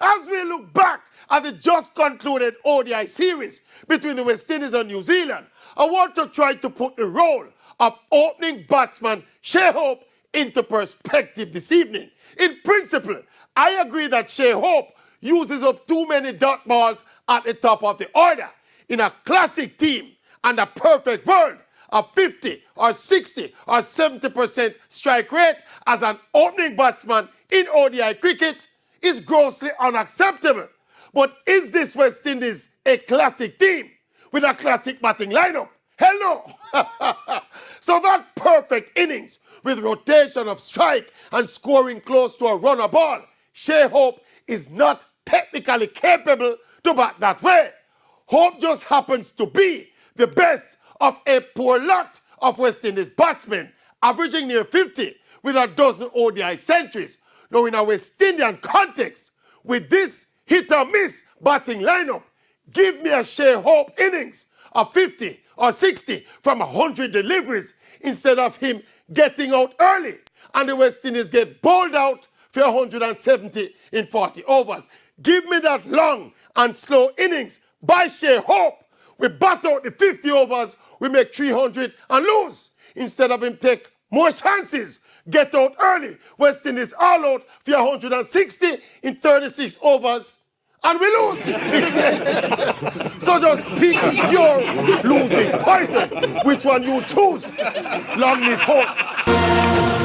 As we look back at the just concluded ODI series between the West Indies and New Zealand, I want to try to put the role of opening batsman Shai Hope into perspective this evening. In principle, I agree that Shai Hope uses up too many dot balls at the top of the order. In a classic team and a perfect world, a 50 or 60 or 70% strike rate as an opening batsman in ODI cricket is grossly unacceptable. But is this West Indies a classic team with a classic batting lineup? Hello! So that perfect innings with rotation of strike and scoring close to a runner ball, Shai Hope is not technically capable to bat that way. Hope just happens to be the best of a poor lot of West Indies batsmen, averaging near 50 with a dozen ODI centuries. Now in a West Indian context, with this hit-or-miss batting lineup, give me a Shai Hope innings of 50 or 60 from 100 deliveries instead of him getting out early and the West Indies get bowled out for 170 in 40 overs. Give me that long and slow innings by Shai Hope. We bat out the 50 overs, we make 300 and lose. Instead of him take more chances, get out early. West Indies all out for 160 in 36 overs, and we lose. So just pick your losing poison. Which one you choose? Long live Hope.